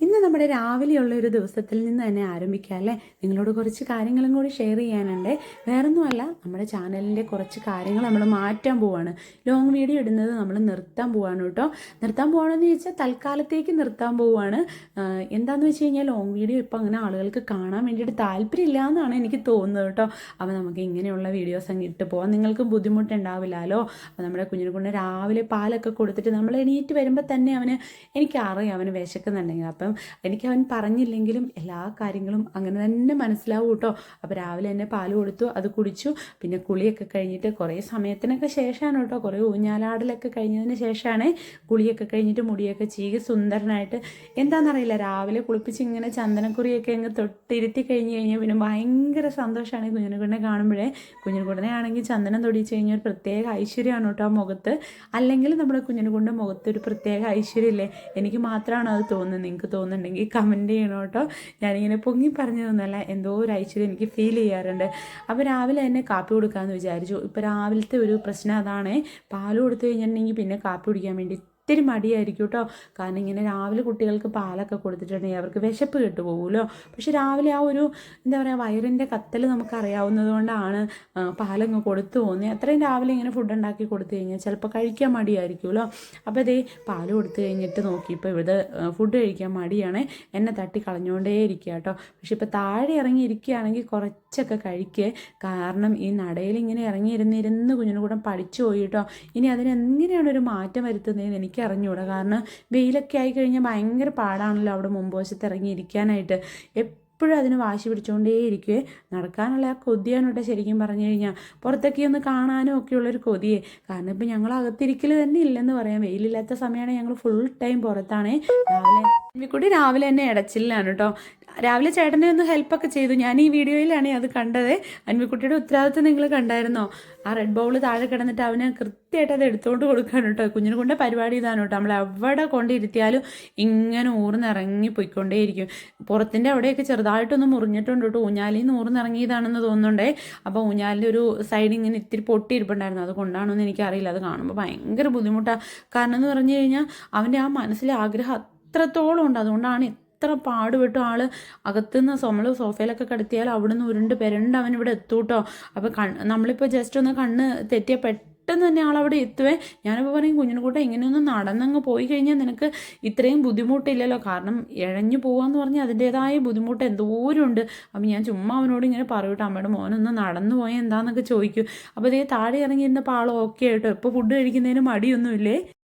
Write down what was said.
ഇന്ന് നമ്മുടെ രാവിലെയുള്ള ഒരു ദിവസത്തിൽ നിന്ന് തന്നെ ആരംഭിക്കാം അല്ലേ. നിങ്ങളോട് കുറച്ച് കാര്യങ്ങളും കൂടി ഷെയർ ചെയ്യാനുണ്ട്. വേറൊന്നുമല്ല, നമ്മുടെ ചാനലിൻ്റെ കുറച്ച് കാര്യങ്ങൾ നമ്മൾ മാറ്റാൻ പോവാണ്. ലോങ് വീഡിയോ ഇടുന്നത് നമ്മൾ നിർത്താൻ പോവാണ് കേട്ടോ. നിർത്താൻ പോവാണെന്ന് ചോദിച്ചാൽ തൽക്കാലത്തേക്ക് നിർത്താൻ പോവുകയാണ്. എന്താണെന്ന് വെച്ച് കഴിഞ്ഞാൽ ലോങ് വീഡിയോ ഇപ്പോൾ അങ്ങനെ ആളുകൾക്ക് കാണാൻ വേണ്ടിയിട്ട് താല്പര്യമില്ല എന്നാണ് എനിക്ക് തോന്നുന്നത് കേട്ടോ. അപ്പോൾ നമുക്ക് ഇങ്ങനെയുള്ള വീഡിയോസ് അങ്ങ് ഇട്ട് പോകാം, നിങ്ങൾക്ക് ബുദ്ധിമുട്ടുണ്ടാവില്ലല്ലോ. അപ്പോൾ നമ്മുടെ കുഞ്ഞിനെ കൊണ്ട് രാവിലെ പാലൊക്കെ കൊടുത്തിട്ട് നമ്മൾ എണീറ്റ് വരുമ്പോൾ തന്നെ എനിക്കറിയാം അവന് വിശക്കുന്നുണ്ടെങ്കിൽ. അപ്പം എനിക്ക് അവൻ പറഞ്ഞില്ലെങ്കിലും എല്ലാ കാര്യങ്ങളും അങ്ങനെ തന്നെ മനസ്സിലാവും കേട്ടോ. അപ്പോൾ രാവിലെ തന്നെ പാല് കൊടുത്തു, അത് കുടിച്ചു. പിന്നെ കുളിയൊക്കെ കഴിഞ്ഞിട്ട് കുറേ സമയത്തിനൊക്കെ ശേഷമാണ് കേട്ടോ, കുറേ ഊഞ്ഞാലാടലൊക്കെ കഴിഞ്ഞതിന് ശേഷമാണ് കുളിയൊക്കെ കഴിഞ്ഞിട്ട് മുടിയൊക്കെ ചീകി സുന്ദരനായിട്ട്. എന്താണെന്നറിയില്ല, രാവിലെ കുളിപ്പിച്ച് ഇങ്ങനെ ചന്ദനക്കുറിയൊക്കെ അങ്ങ് തൊട്ടിരുത്തി കഴിഞ്ഞ് കഴിഞ്ഞാൽ പിന്നെ ഭയങ്കര സന്തോഷമാണ് കുഞ്ഞിനെക്കുട്ടിനെ കാണുമ്പോഴേ. കുഞ്ഞിനെക്കുട്ടിനെ ആണെങ്കിൽ ചന്ദനം തൊടിച്ച് കഴിഞ്ഞാൽ ഒരു പ്രത്യേക ഐശ്വര്യമാണ് കേട്ടോ ആ മുഖത്ത്. അല്ലെങ്കിൽ നമ്മുടെ കുഞ്ഞിനെക്കൊണ്ട് മുഖത്ത് ഒരു പ്രത്യേക ഐശ്വര്യമില്ലേ, എനിക്ക് മാത്രമാണ് അത് തോന്നുന്നത്. നിങ്ങൾക്ക് തോന്നുന്നുണ്ടെങ്കിൽ കമൻറ്റ് ചെയ്യണം കേട്ടോ. ഞാനിങ്ങനെ പൊങ്ങി പറഞ്ഞതൊന്നുമല്ല, എന്തോ ഒരു ഐശ്വര്യം എനിക്ക് ഫീൽ ചെയ്യാറുണ്ട്. അപ്പോൾ രാവിലെ തന്നെ കാപ്പി കൊടുക്കാമെന്ന് വിചാരിച്ചു. ഇപ്പോൾ രാവിലത്തെ ഒരു പ്രശ്നം അതാണ്, പാൽ കൊടുത്തു കഴിഞ്ഞിട്ടുണ്ടെങ്കിൽ പിന്നെ കാപ്പി കുടിക്കാൻ വേണ്ടി ഒത്തിരി മടിയായിരിക്കും കേട്ടോ. കാരണം ഇങ്ങനെ രാവിലെ കുട്ടികൾക്ക് പാലൊക്കെ കൊടുത്തിട്ടുണ്ടെങ്കിൽ അവർക്ക് വിശപ്പ് കെട്ടു പോകുമല്ലോ. പക്ഷെ രാവിലെ ആ ഒരു എന്താ പറയുക, വയറിൻ്റെ കത്തൽ നമുക്കറിയാവുന്നത് കൊണ്ടാണ് പാലങ്ങ് കൊടുത്തു പോകുന്നത്. അത്രയും രാവിലെ ഇങ്ങനെ ഫുഡ് ഉണ്ടാക്കി കൊടുത്തു കഴിഞ്ഞാൽ ചിലപ്പോൾ കഴിക്കാൻ മടിയായിരിക്കുമല്ലോ. അപ്പോൾ ഇതേ പാല് കൊടുത്തു കഴിഞ്ഞിട്ട് നോക്കിയപ്പോൾ ഇവിടെ ഫുഡ് കഴിക്കാൻ മടിയാണ്, എന്നെ തട്ടി കളഞ്ഞുകൊണ്ടേ ഇരിക്കുക കേട്ടോ. പക്ഷെ ഇപ്പോൾ താഴെ ഇറങ്ങി ഇരിക്കുകയാണെങ്കിൽ കുറച്ചൊക്കെ കഴിക്കുക. കാരണം ഈ നടയിൽ ഇങ്ങനെ ഇറങ്ങിയിരുന്നിരുന്ന് കുഞ്ഞിനെ കൂടെ പഠിച്ചു പോയി കേട്ടോ. ഇനി അതിനെങ്ങനെയാണ് ഒരു മാറ്റം വരുത്തുന്നതെന്ന് എനിക്ക് അറിഞ്ഞുകൂടാ. കാരണം വെയിലൊക്കെ ആയിക്കഴിഞ്ഞാൽ ഭയങ്കര പാടാണല്ലോ അവിടെ മുമ്പ് വശത്ത് ഇറങ്ങിയിരിക്കാനായിട്ട്. എപ്പോഴും അതിന് വാശി പിടിച്ചുകൊണ്ടേ ഇരിക്കുവേ. നടക്കാനുള്ള ആ കൊതിയാണ് കേട്ടോ ശരിക്കും പറഞ്ഞു കഴിഞ്ഞാൽ. പുറത്തൊക്കെ ഒന്ന് കാണാനും ഒക്കെയുള്ളൊരു കൊതിയേ. കാരണം ഇപ്പം ഞങ്ങൾ അകത്തിരിക്കൽ തന്നെ ഇല്ലെന്ന് പറയാം. വെയിലില്ലാത്ത സമയമാണ് ഞങ്ങൾ ഫുൾ ടൈം പുറത്താണ്. രാവിലെ തന്നെ ഇടച്ചില്ലാണ് കേട്ടോ. രാവിലെ ചേട്ടനെ ഒന്ന് ഹെൽപ്പൊക്കെ ചെയ്തു. ഞാൻ ഈ വീഡിയോയിലാണ് അത് കണ്ടത്. അൻവിക്കുട്ടിയുടെ ഉത്തരവാദിത്വം നിങ്ങൾ കണ്ടായിരുന്നോ? ആ റെഡ് ബൗൾ താഴെ കിടന്നിട്ട് അവന് കൃത്യമായിട്ട് അത് എടുത്തുകൊണ്ട് കൊടുക്കാണ് കേട്ടോ. കുഞ്ഞിനെ കൊണ്ട് പരിപാടി ഇതാണ് കേട്ടോ. നമ്മൾ എവിടെ കൊണ്ടിരുത്തിയാലും ഇങ്ങനെ ഊർന്നിറങ്ങി പോയിക്കൊണ്ടേയിരിക്കും. പുറത്തിൻ്റെ അവിടെയൊക്കെ ചെറുതായിട്ടൊന്ന് മുറിഞ്ഞിട്ടുണ്ട് കേട്ടോ. ഊഞ്ഞാലിൽ നിന്ന് ഊർന്നിറങ്ങിയതാണെന്ന് തോന്നുന്നുണ്ടേ. അപ്പോൾ ഊഞ്ഞാലിൻ്റെ ഒരു സൈഡ് ഇങ്ങനെ ഇത്തിരി പൊട്ടിയിരിപ്പുണ്ടായിരുന്നു. അത് കൊണ്ടാണെന്ന് എനിക്കറിയില്ല. അത് കാണുമ്പോൾ ഭയങ്കര ബുദ്ധിമുട്ടാണ്. കാരണം എന്ന് പറഞ്ഞു കഴിഞ്ഞാൽ അവൻ്റെ ആ മനസ്സിലെ ആഗ്രഹം അത്രത്തോളം ഉണ്ട്. അതുകൊണ്ടാണ് എത്ര പാടുപെട്ടു ആൾ അകത്തുനിന്ന് നമ്മൾ സോഫയിലൊക്കെ കിടത്തിയാൽ അവിടുന്ന് ഉരുണ്ട് പെരണ്ട് അവൻ ഇവിടെ എത്തൂട്ടോ. അപ്പോൾ നമ്മളിപ്പോൾ ജസ്റ്റ് ഒന്ന് കണ്ണ് തെറ്റിയാൽ പെട്ടെന്ന് തന്നെ ആളവിടെ എത്തുവേ. ഞാനിപ്പോൾ പറയും, കുഞ്ഞിനെക്കൂട്ടം ഇങ്ങനെയൊന്നും നടന്നങ്ങ് പോയി കഴിഞ്ഞാൽ നിനക്ക് ഇത്രയും ബുദ്ധിമുട്ടില്ലല്ലോ. കാരണം ഇഴഞ്ഞു പോകാമെന്ന് പറഞ്ഞാൽ അതിൻ്റേതായ ബുദ്ധിമുട്ട് എന്തോരമുണ്ട്. അപ്പം ഞാൻ ചുമ്മാ അവനോട് ഇങ്ങനെ പറയൂട്ടോ, അമ്മയുടെ മോനൊന്ന് നടന്നു പോയാൽ എന്താണെന്നൊക്കെ ചോദിക്കും. അപ്പോൾ ഇതേ താഴെ ഇറങ്ങിയിരുന്നപ്പോൾ ആൾ ഓക്കെ ആയിട്ടോ. ഇപ്പോൾ ഫുഡ് കഴിക്കുന്നതിന് മടിയൊന്നുമില്ലേ.